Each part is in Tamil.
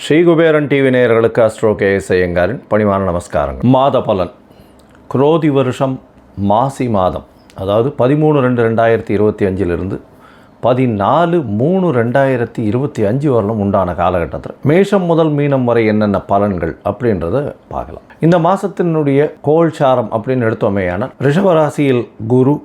ஸ்ரீ குபேரன் டிவி நேயர்களுக்கு அஸ்ட்ரோ கேஎஸ் ஐயங்காரின் பணிவான நமஸ்காரங்கள். மாத பலன் குரோதி வருஷம் மாசி மாதம், அதாவது 13/2/2025 14/3/2025 வரலும் உண்டான காலகட்டத்தில் மேஷம் முதல் மீனம் வரை என்னென்ன பலன்கள் அப்படின்றத பார்க்கலாம். இந்த மாதத்தினுடைய கோல்சாரம் அப்படின்னு எடுத்தோமேயான ரிஷபராசியில் குரு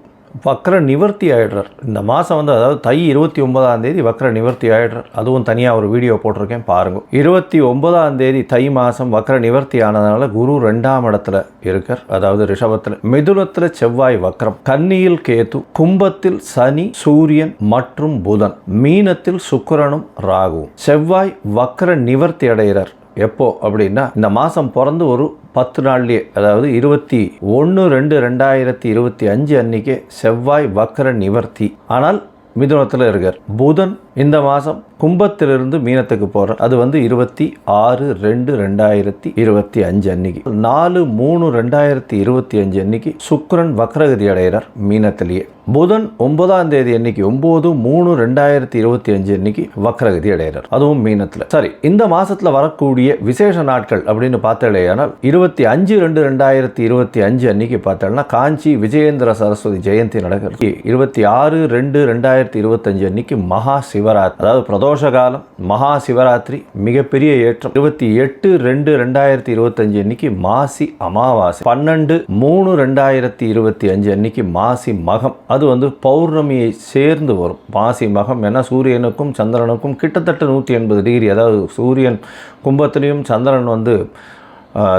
வக்ர நிவர்த்தி ஆயிடுறார். இந்த மாதம் வந்து அதாவது தை 29ஆம் தேதி வக்ர நிவர்த்தி ஆயிடுறார். அதுவும் தனியாக ஒரு வீடியோ போட்டிருக்கேன் பாருங்கள். 29ஆம் தேதி தை மாதம் வக்ர நிவர்த்தி ஆனதுனால குரு 2ஆம் இடத்துல இருக்கார், அதாவது ரிஷபத்தில். மிதுனத்தில் செவ்வாய் வக்ரம், கன்னியில் கேது, கும்பத்தில் சனி சூரியன் மற்றும் புதன், மீனத்தில் சுக்கிரனும் ராகுவும். செவ்வாய் வக்ர நிவர்த்தி அடைகிறார். எப்போ அப்படின்னா இந்த மாதம் பிறந்து ஒரு 10 நாள்லேயே, அதாவது 21/2/2025 அன்னைக்கே செவ்வாய் வக்ர நிவர்த்தி. ஆனால் மிதுனத்தில் இருக்கார். புதன் இந்த மாதம் கும்பத்திலிருந்து மீனத்துக்கு போகிறார். அது வந்து 26/2/2025 அன்னைக்கு. 4/3/2025 அன்னைக்கு சுக்கிரன் வக்ரகதி அடைகிறார் மீனத்திலேயே. புதன் 9ஆம் தேதி அன்னைக்கு 9/3/2025 அன்னைக்கு வக்ரகதி அடைகிறார், அதுவும் மீனத்தில். சரி, இந்த மாதத்தில் வரக்கூடிய விசேஷ நாட்கள் அப்படின்னு பார்த்தாலேயானால் 25/2/2025 அன்னைக்கு பார்த்தோம்னா காஞ்சி விஜயேந்திர சரஸ்வதி ஜெயந்தி நடக்கிறது. 26/2/2025 அன்னைக்கு மகா சிவராத்திரி, அதாவது பிரதோஷ காலம், மகா சிவராத்திரி, மிகப்பெரிய ஏற்றம். 28/2/2025 அன்னைக்கு மாசி அமாவாசை. 12/3/2025 அன்னைக்கு மாசி மகம். அது வந்து பௌர்ணமியை சேர்ந்து வரும் மாசி மகம். ஏன்னா சூரியனுக்கும் சந்திரனுக்கும் கிட்டத்தட்ட 180 டிகிரி, அதாவது சூரியன் கும்பத்திலையும் சந்திரன் வந்து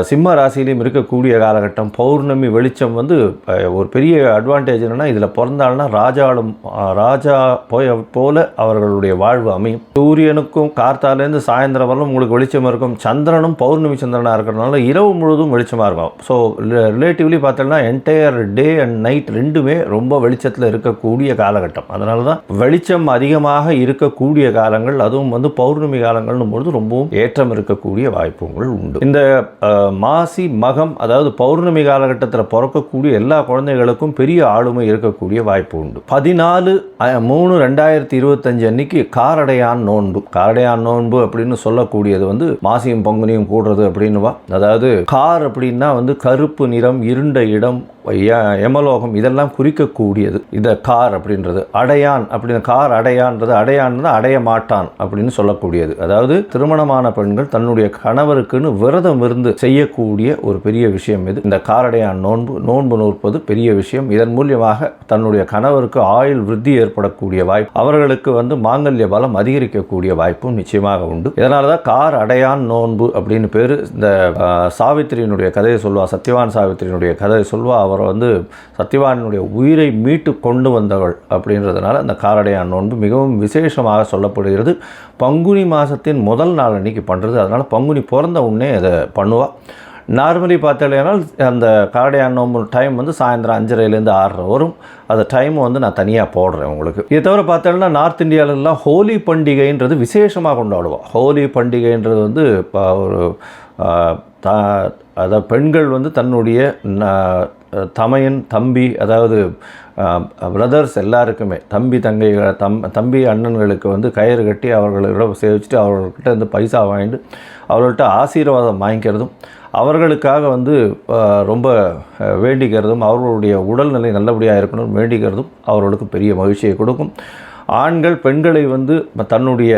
சிம்ம ராசியிலையும் இருக்கக்கூடிய காலகட்டம். பௌர்ணமி வெளிச்சம் வந்து ஒரு பெரிய அட்வான்டேஜ் என்னென்னா, இதில் பிறந்தால்னா ராஜா போல அவர்களுடைய வாழ்வு அமையும். சூரியனுக்கும் கார்த்தாலேருந்து சாயந்தரம் வரலும் உங்களுக்கு வெளிச்சம் இருக்கும். சந்திரனும் பௌர்ணமி சந்திரனாக இருக்கிறதுனால இரவு முழுவதும் வெளிச்சமாக இருக்கும். ஸோ ரிலேட்டிவ்லி பார்த்தோம்னா என்டையர் டே அண்ட் நைட் ரெண்டுமே ரொம்ப வெளிச்சத்தில் இருக்கக்கூடிய காலகட்டம். அதனால தான் வெளிச்சம் அதிகமாக இருக்கக்கூடிய காலங்கள், அதுவும் வந்து பௌர்ணமி காலங்கள்னும் பொழுது ரொம்பவும் ஏற்றம் இருக்கக்கூடிய வாய்ப்புகள் உண்டு. இந்த மாசி மகம், அதாவது பௌர்ணமி காலகட்டத்தில் பிறக்கக்கூடிய எல்லா குழந்தைகளுக்கும் பெரிய ஆளுமை இருக்கக்கூடிய வாய்ப்பு உண்டு. 14/3/2025 அன்னைக்கு காரடையான் நோன்பு. காரடையான் நோன்பு அப்படின்னு சொல்லக்கூடியது வந்து மாசியும் பங்குனியும் கூடுறது அப்படின்னுவா. அதாவது கார் அப்படின்னா வந்து கருப்பு நிறம், இருண்ட இடம், யமலோகம், இதெல்லாம் குறிக்கக்கூடியது இந்த கார் அப்படின்றது. அடையான் அப்படின்னு, கார் அடையான்றது, அடையான்றது அடைய மாட்டான் அப்படின்னு சொல்லக்கூடியது. அதாவது திருமணமான பெண்கள் தன்னுடைய கணவருக்குன்னு விரதம் இருந்து செய்யக்கூடிய ஒரு பெரிய விஷயம் இது. இந்த காரடையான் நோன்பு நோற்பது பெரிய விஷயம். இதன் மூலியமாக தன்னுடைய கணவருக்கு ஆயுள் விருத்தி ஏற்படக்கூடிய வாய்ப்பு, அவர்களுக்கு வந்து மாங்கல்ய பலம் அதிகரிக்கக்கூடிய வாய்ப்பும் நிச்சயமாக உண்டு. இதனால தான் கார் அடையான் நோன்பு அப்படின்னு பேரு. இந்த சாவித்திரியினுடைய கதையை சொல்வா, சத்யவான் சாவித்திரியினுடைய கதையை சொல்வா. அவர் வந்து சத்யவானுடைய உயிரை மீட்டு கொண்டு வந்தவள் அப்படின்றதுனால அந்த காரடையான் நோன்பு மிகவும் விசேஷமாக சொல்லப்படுகிறது. பங்குனி மாதத்தின் முதல் நாள் அன்னைக்கு பண்ணுறது. அதனால் பங்குனி பிறந்த உடனே அதை பண்ணுவாள். நார்மலி பார்த்தாலேனால் அந்த காரடையான் நோன்பு டைம் வந்து சாயந்தரம் 5:30லேருந்து 6:30 வரும். அந்த டைம் வந்து நான் தனியாக போடுறேன் உங்களுக்கு. இதை தவிர பார்த்தோம்னா நார்த் இந்தியாவிலலாம் ஹோலி பண்டிகைன்றது விசேஷமாக கொண்டாடுவோம். ஹோலி பண்டிகைன்றது வந்து ஒரு அதாவது பெண்கள் வந்து தன்னுடைய தமையன் தம்பி, அதாவது பிரதர்ஸ் எல்லாருக்குமே, தம்பி அண்ணன்களுக்கு வந்து கயிறு கட்டி அவர்களிடம் சேவிச்சுட்டு அவர்கள்கிட்ட வந்து பைசா வாங்கிட்டு அவர்கள்ட்ட ஆசீர்வாதம் வாங்கிக்கிறதும், அவர்களுக்காக வந்து ரொம்ப வேண்டிக்கிறதும், அவர்களுடைய உடல்நிலை நல்லபடியாக இருக்கணும்னு வேண்டிக்கிறதும் அவர்களுக்கு பெரிய மகிழ்ச்சியை கொடுக்கும். ஆண்கள் பெண்களை வந்து தன்னுடைய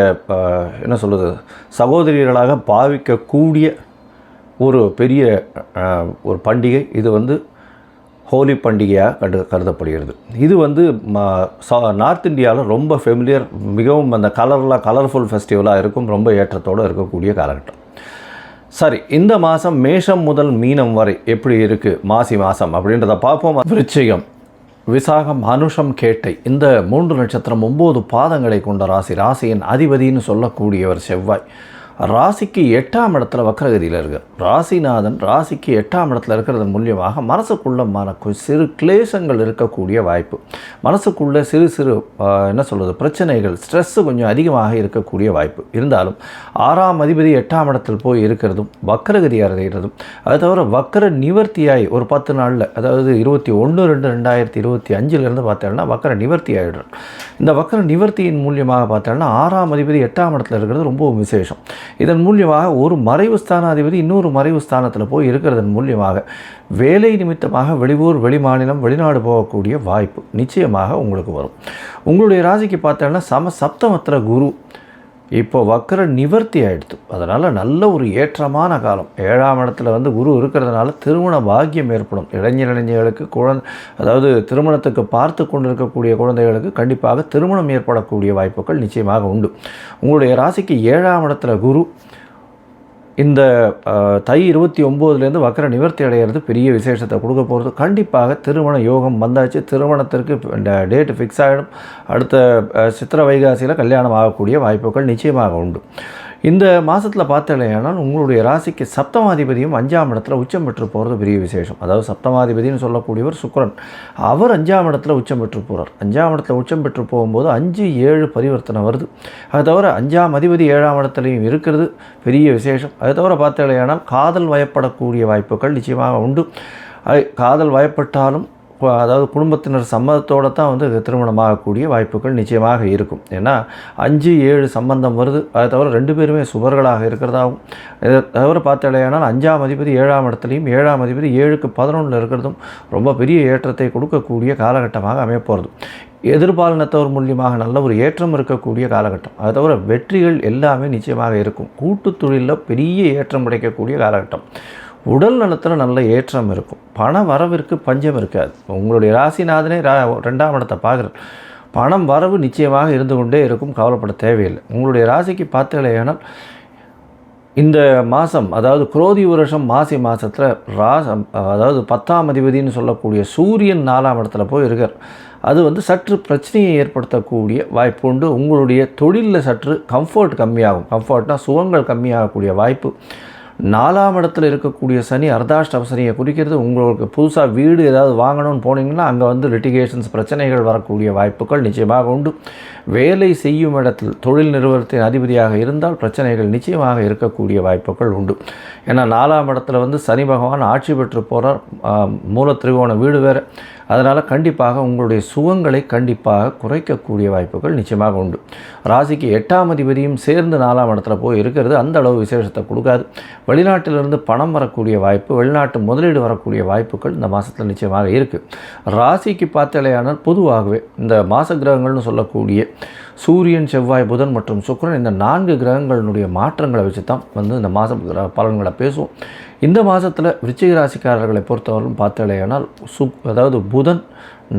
என்ன சொல்கிறது சகோதரிகளாக பாவிக்கக்கூடிய ஒரு பெரிய ஒரு பண்டிகை இது வந்து ஹோலி பண்டிகையாக கருதப்படுகிறது. இது வந்து நார்த் இந்தியாவில் ரொம்ப ஃபெமிலியர், மிகவும் அந்த கலர்ஃபுல் ஃபெஸ்டிவலாக இருக்கும், ரொம்ப ஏற்றத்தோடு இருக்கக்கூடிய காலகட்டம். சரி, இந்த மாதம் மேஷம் முதல் மீனம் வரை எப்படி இருக்குது மாசி மாதம் அப்படின்றத பார்ப்போம். விருச்சிகம், விசாகம், அனுஷம், கேட்டை, இந்த 3 நட்சத்திரம் 9 பாதங்களை கொண்ட ராசி. ராசியின் அதிபதினு சொல்லக்கூடியவர் செவ்வாய். ராசிக்கு 8ஆம் இடத்துல வக்ரகதியில் இருக்கார். ராசிநாதன் ராசிக்கு 8ஆம் இடத்துல இருக்கிறது மூலியமாக மனசுக்குள்ள சிறு கிளேசங்கள் இருக்கக்கூடிய வாய்ப்பு, மனசுக்குள்ளே சிறு சிறு என்ன சொல்கிறது பிரச்சனைகள், ஸ்ட்ரெஸ்ஸு கொஞ்சம் அதிகமாக இருக்கக்கூடிய வாய்ப்பு இருந்தாலும் 6ஆம் அதிபதி 8ஆம் இடத்தில் போய் இருக்கிறதும் வக்ரகதி அடைகிறதும், அது தவிர வக்ர நிவர்த்தியாகி ஒரு 10 நாளில், அதாவது 21/2/2025 பார்த்தோம்னா வக்ர நிவர்த்தி ஆகிடுறார். இந்த வக்ர நிவர்த்தியின் மூலியமாக பார்த்தோம்னா 6ஆம் அதிபதி 8ஆம் இடத்துல இருக்கிறது ரொம்ப விசேஷம். இதன் மூலியமாக ஒரு மறைவு ஸ்தானாதிபதி இன்னொரு மறைவு ஸ்தானத்தில் போய் இருக்கிறதன் மூலியமாக வேலை நிமித்தமாக வெளியூர், வெளிமாநிலம், வெளிநாடு போகக்கூடிய வாய்ப்பு நிச்சயமாக உங்களுக்கு வரும். உங்களுடைய ராசிக்கு பார்த்தோன்னா சப்தமத்தில் குரு இப்போ வக்ர நிவர்த்தி ஆகிடுது. அதனால் நல்ல ஒரு ஏற்றமான காலம். 7ஆம் இடத்துல குரு இருக்கிறதுனால திருமண பாக்கியம் ஏற்படும். இளைஞர்களுக்கு அதாவது திருமணத்துக்கு பார்த்து கொண்டிருக்கக்கூடிய குழந்தைகளுக்கு கண்டிப்பாக திருமணம் ஏற்படக்கூடிய வாய்ப்புகள் நிச்சயமாக உண்டு. உங்களுடைய ராசிக்கு 7ஆம் இடத்துல குரு இந்த தை 29 வக்ர நிவர்த்தி அடைகிறது பெரிய விசேஷத்தை கொடுக்க போகிறது. கண்டிப்பாக திருமண யோகம் வந்தாச்சு. திருமணத்திற்கு டேட்டு ஃபிக்ஸ் ஆகிடும். அடுத்த சித்திரை வைகாசியில் கல்யாணம் ஆகக்கூடிய வாய்ப்புகள் நிச்சயமாக உண்டு. இந்த மாதத்தில் பார்த்தீங்கன்னா உங்களுடைய ராசிக்கு சப்தமாதிபதியும் 5ஆம் இடத்துல உச்சம் பெற்று போகிறது பெரிய விசேஷம். அதாவது சப்தமாதிபதினு சொல்லக்கூடியவர் சுக்கிரன், அவர் 5ஆம் இடத்துல உச்சம் பெற்று போகிறார். 5ஆம் இடத்துல உச்சம் பெற்று போகும்போது 5-7 பரிவர்த்தனை வருது. அது தவிர 5ஆம் அதிபதி 7ஆம் இடத்துலையும் இருக்கிறது பெரிய விசேஷம். அது தவிர பார்த்தீங்கன்னா காதல் வயப்படக்கூடிய வாய்ப்புகள் நிச்சயமாக உண்டு. காதல் வயப்பட்டாலும் அதாவது குடும்பத்தினர் சம்மதத்தோடு தான் திருமணமாகக்கூடிய வாய்ப்புகள் நிச்சயமாக இருக்கும். ஏன்னா 5-7 சம்பந்தம் வருது. அதை தவிர 2 பேருமே சுபர்களாக இருக்கிறதாகவும், இதை தவிர பார்த்தீங்கன்னா 5ஆம் அதிபதி 7ஆம் இடத்துலையும் 7ஆம் அதிபதி 7க்கு 11 இருக்கிறதும் ரொம்ப பெரிய ஏற்றத்தை கொடுக்கக்கூடிய காலகட்டமாக அமையப்போகிறது. எதிர்பாலினத்தவர் மூலியமாக நல்ல ஒரு ஏற்றம் இருக்கக்கூடிய காலகட்டம். அதை தவிர வெற்றிகள் எல்லாமே நிச்சயமாக இருக்கும். கூட்டு தொழிலில் பெரிய ஏற்றம் கிடைக்கக்கூடிய காலகட்டம். உடல் நலத்தில் நல்ல ஏற்றம் இருக்கும். பண வரவிற்கு பஞ்சம் இருக்காது. உங்களுடைய ராசிநாதனே 2ஆம் இடத்தை பார்க்குறார். பணம் வரவு நிச்சயமாக இருந்து கொண்டே இருக்கும், கவலைப்பட தேவையில்லை. உங்களுடைய ராசிக்கு பார்த்தீங்கன்னா இந்த மாதம், அதாவது குரோதி வருஷம் மாசி மாதத்தில் அதாவது 10ஆம் அதிபதினு சொல்லக்கூடிய சூரியன் 4ஆம் இடத்துல போய் இருக்கார். அது சற்று பிரச்சனையை ஏற்படுத்தக்கூடிய வாய்ப்பு உண்டு. உங்களுடைய தொழிலில் சற்று கம்ஃபர்ட் கம்மியாகும். கம்ஃபர்ட்னால் சுகங்கள் கம்மியாகக்கூடிய வாய்ப்பு. 4ஆம் இடத்துல இருக்கக்கூடிய சனி அர்த்தாஷ்டம சனியை குறிக்கிறது. உங்களுக்கு புதுசாக வீடு ஏதாவது வாங்கணும்னு போனீங்கன்னா அங்கே லிட்டிகேஷன்ஸ் பிரச்சனைகள் வரக்கூடிய வாய்ப்புகள் நிச்சயமாக உண்டு. வேலை செய்யும் இடத்தில் தொழில் நிறுவனத்தின் அதிபதியாக இருந்தால் பிரச்சனைகள் நிச்சயமாக இருக்கக்கூடிய வாய்ப்புகள் உண்டு. ஏன்னா 4ஆம் இடத்துல சனி பகவான் ஆட்சி பெற்று போகிறார். மூல திரிகோண வீடு வேறு. அதனால் கண்டிப்பாக உங்களுடைய சுகங்களை கண்டிப்பாக குறைக்கக்கூடிய வாய்ப்புகள் நிச்சயமாக உண்டு. ராசிக்கு 8ஆம் அதிபதியும் சேர்ந்து 4ஆம் இடத்துல போய் இருக்கிறது அந்த அளவு விசேஷத்தை கொடுக்காது. வெளிநாட்டிலிருந்து பணம் வரக்கூடிய வாய்ப்பு, வெளிநாட்டு முதலீடு வரக்கூடிய வாய்ப்புகள் இந்த மாதத்தில் நிச்சயமாக இருக்குது. ராசிக்கு பார்த்தலையானால் பொதுவாகவே இந்த மாத கிரகங்கள்னு சொல்லக்கூடிய சூரியன், செவ்வாய், புதன் மற்றும் சுக்கிரன், இந்த 4 கிரகங்களினுடைய மாற்றங்களை வச்சு தான் இந்த மாத பலன்களை பேசுவோம். இந்த மாதத்தில் விருச்சிக ராசிக்காரர்களை பொறுத்தவரைக்கும் பார்த்தலையானால் அதாவது புதன்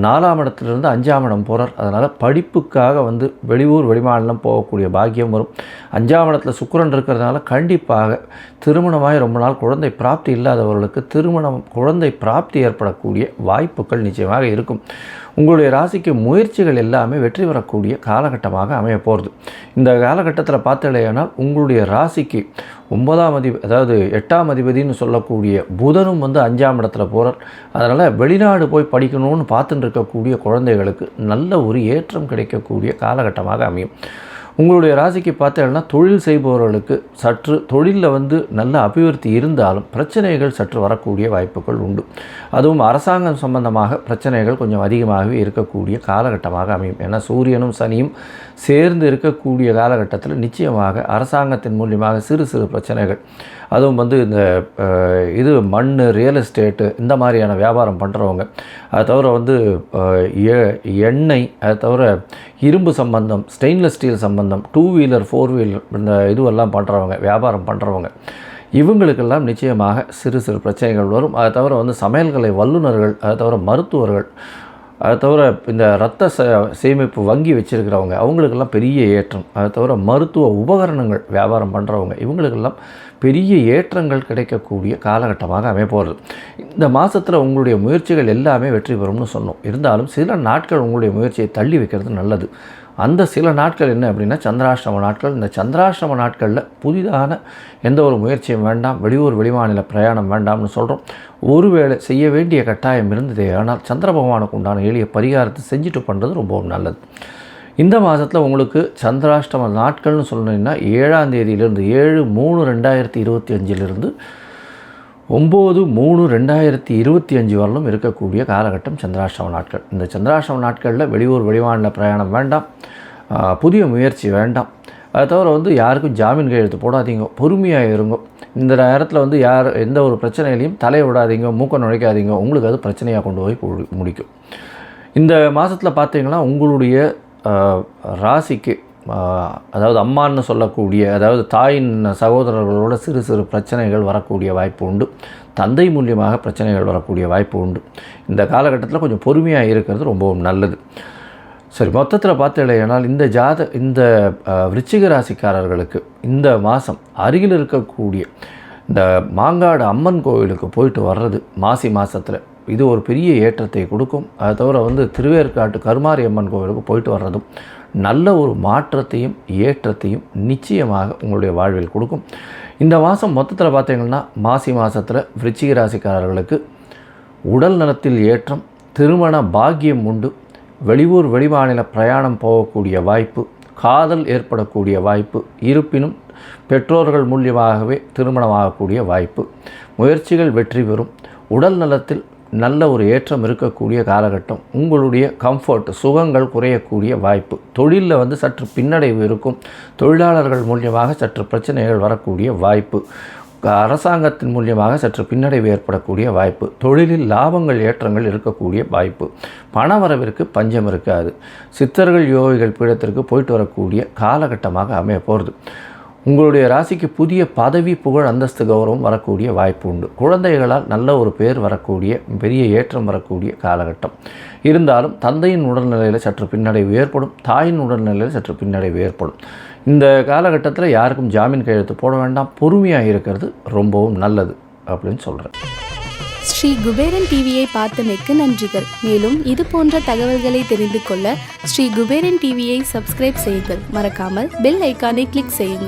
4ஆம் இடத்துலேருந்து 5ஆம் இடம் போகிறார். அதனால் படிப்புக்காக வெளியூர், வெளிமாநிலம் போகக்கூடிய பாக்கியம் வரும். 5ஆம் இடத்துல சுக்கிரன் இருக்கிறதுனால கண்டிப்பாக திருமணமாகி ரொம்ப நாள் குழந்தை பிராப்தி இல்லாதவர்களுக்கு குழந்தை பிராப்தி ஏற்படக்கூடிய வாய்ப்புகள் நிச்சயமாக இருக்கும். உங்களுடைய ராசிக்கு முயற்சிகள் எல்லாமே வெற்றி பெறக்கூடிய காலகட்டமாக அமைய போகிறது. இந்த காலகட்டத்தில் பார்த்தலையானால் உங்களுடைய ராசிக்கு 9ஆம் அதிபதி, அதாவது 8ஆம் அதிபதினு சொல்லக்கூடிய புதனும் 5ஆம் இடத்துல போகிறார். அதனால் வெளிநாடு போய் படிக்கணும்னு பார்த்துட்டு இருக்கக்கூடிய குழந்தைகளுக்கு நல்ல ஒரு ஏற்றம் கிடைக்கக்கூடிய காலகட்டமாக அமையும். உங்களுடைய ராசிக்கு பார்த்தீங்கன்னா தொழில் செய்பவர்களுக்கு சற்று தொழிலில் நல்ல அபிவிருத்தி இருந்தாலும் பிரச்சனைகள் சற்று வரக்கூடிய வாய்ப்புகள் உண்டு. அதுவும் அரசாங்கம் சம்பந்தமாக பிரச்சனைகள் கொஞ்சம் அதிகமாகவே இருக்கக்கூடிய காலகட்டமாக அமையும். ஏன்னா சூரியனும் சனியும் சேர்ந்து இருக்கக்கூடிய காலகட்டத்தில் நிச்சயமாக அரசாங்கத்தின் மூலியமாக சிறு சிறு பிரச்சனைகள், அதுவும் இந்த மண், ரியல் எஸ்டேட்டு இந்த மாதிரியான வியாபாரம் பண்ணுறவங்க, அதை தவிர எண்ணெய், அதை தவிர இரும்பு சம்பந்தம், ஸ்டெயின்லெஸ் ஸ்டீல் சம்பந்தம், 2 வீலர் 4 வீலர் இந்த இதுவெல்லாம் பண்ணுறவங்க, வியாபாரம் பண்ணுறவங்க, இவங்களுக்கெல்லாம் நிச்சயமாக சிறு சிறு பிரச்சனைகள் வரும். அதை தவிர சமையல்கலை வல்லுநர்கள், அதை தவிர மருத்துவர்கள், அதை தவிர இந்த இரத்த சேமிப்பு வங்கி வச்சுருக்கிறவங்க, அவங்களுக்கெல்லாம் பெரிய ஏற்றம். அதை தவிர மருத்துவ உபகரணங்கள் வியாபாரம் பண்ணுறவங்க, இவங்களுக்கெல்லாம் பெரிய ஏற்றங்கள் கிடைக்கக்கூடிய காலகட்டமாக அமையப்போகிறது. இந்த மாதத்தில் உங்களுடைய முயற்சிகள் எல்லாமே வெற்றி பெறும்னு சொன்னோம். இருந்தாலும் சில நாட்கள் உங்களுடைய முயற்சியை தள்ளி வைக்கிறது நல்லது. அந்த சில நாட்கள் என்ன அப்படின்னா சந்திராஷ்டம நாட்கள். இந்த சந்திராஷ்டம நாட்களில் புதிதான எந்த ஒரு முயற்சியும் வேண்டாம், வெளியூர் வெளிமாநில பிரயாணம் வேண்டாம்னு சொல்கிறோம். ஒருவேளை செய்ய வேண்டிய கட்டாயம் இருந்ததே ஆனால் சந்திர பகவானுக்கு உண்டான எளிய பரிகாரத்தை செஞ்சுட்டு பண்ணுறது ரொம்பவும் நல்லது. இந்த மாதத்தில் உங்களுக்கு சந்திராஷ்டம நாட்கள்னு சொல்லணுன்னா 7ஆம் தேதியிலிருந்து 7/3/2025 9/3/2025 வரலும் இருக்கக்கூடிய காலகட்டம் சந்திராஷ்டம நாட்கள். இந்த சந்திராஷ்டம நாட்களில் வெளியூர் வெளிமாநில பிரயாணம் வேண்டாம், புதிய முயற்சி வேண்டாம். அதை தவிர யாருக்கும் ஜாமீன் கையெழுத்து போடாதீங்க, பொறுமையாக இருங்க. இந்த நேரத்தில் எந்த ஒரு பிரச்சனையிலையும் தலையை விடாதீங்க, மூக்க நுழைக்காதீங்க, உங்களுக்கு அது பிரச்சனையாக கொண்டு போய் முடிக்கும். இந்த மாதத்தில் பார்த்தீங்கன்னா உங்களுடைய ராசிக்கு அதாவது அம்மான்னு சொல்லக்கூடிய அதாவது தாயின் சகோதரர்களோட சிறு சிறு பிரச்சனைகள் வரக்கூடிய வாய்ப்பு உண்டு. தந்தை மூலியமாக பிரச்சனைகள் வரக்கூடிய வாய்ப்பு உண்டு. இந்த காலகட்டத்தில் கொஞ்சம் பொறுமையாக இருக்கிறது ரொம்பவும் நல்லது. சரி, மொத்தத்தில் பார்த்தீங்கன்னா இந்த விருச்சிக ராசிக்காரர்களுக்கு இந்த மாதம் அருகில் இருக்கக்கூடிய இந்த மாங்காடு அம்மன் கோவிலுக்கு போயிட்டு வர்றது மாசி மாதத்தில் இது ஒரு பெரிய ஏற்றத்தை கொடுக்கும். அதை தவிர திருவேற்காட்டு கருமாரி அம்மன் கோவிலுக்கு போயிட்டு வர்றதும் நல்ல ஒரு மாற்றத்தையும் ஏற்றத்தையும் நிச்சயமாக உங்களுடைய வாழ்வில் கொடுக்கும். இந்த மாதம் மொத்தத்தில் பார்த்தீங்கன்னா மாசி மாதத்தில் விருச்சிக ராசிக்காரர்களுக்கு உடல் நலத்தில் ஏற்றம், திருமண பாக்கியம் உண்டு, வெளியூர் வெளிமாநில பிரயாணம் போகக்கூடிய வாய்ப்பு, காதல் ஏற்படக்கூடிய வாய்ப்பு, இருப்பினும் பெற்றோர்கள் மூலியமாகவே திருமணமாகக்கூடிய வாய்ப்பு, முயற்சிகள் வெற்றி பெறும், உடல் நலத்தில் நல்ல ஒரு ஏற்றம் இருக்கக்கூடிய காலகட்டம், உங்களுடைய கம்ஃபர்ட் சுகங்கள் குறையக்கூடிய வாய்ப்பு, தொழிலில் சற்று பின்னடைவு இருக்கும், தொழிலாளர்கள் மூலியமாக சற்று பிரச்சனைகள் வரக்கூடிய வாய்ப்பு, அரசாங்கத்தின் மூலியமாக சற்று பின்னடைவு ஏற்படக்கூடிய வாய்ப்பு, தொழிலில் லாபங்கள் ஏற்றங்கள் இருக்கக்கூடிய வாய்ப்பு, பணவரவிற்கு பஞ்சம் இருக்காது, சித்தர்கள் யோகிகள் பீடத்திற்கு போயிட்டு வரக்கூடிய காலகட்டமாக அமைய போகிறது. உங்களுடைய ராசிக்கு புதிய பதவி புகழ் அந்தஸ்து கௌரவம் வரக்கூடிய வாய்ப்பு உண்டு. குழந்தைகளால் நல்ல ஒரு பேர் வரக்கூடிய பெரிய ஏற்றம் வரக்கூடிய காலகட்டம். இருந்தாலும் தந்தையின் உடல்நிலையில் சற்று பின்னடைவு ஏற்படும், தாயின் உடல்நிலையில் சற்று பின்னடைவு ஏற்படும். இந்த காலகட்டத்தில் யாருக்கும் ஜாமீன் கையெழுத்து போட வேண்டாம், பொறுமையாக இருக்கிறது ரொம்பவும் நல்லது அப்படின்னு சொல்கிறேன். ஸ்ரீ குபேரன் டிவியை பார்த்தமைக்கு நன்றிகள். மேலும் இது போன்ற தகவல்களை தெரிந்து கொள்ள ஸ்ரீ குபேரன் டிவியை சப்ஸ்கிரைப் செய்யுங்கள். மறக்காமல் பெல் ஐக்கானை கிளிக் செய்யுங்கள்.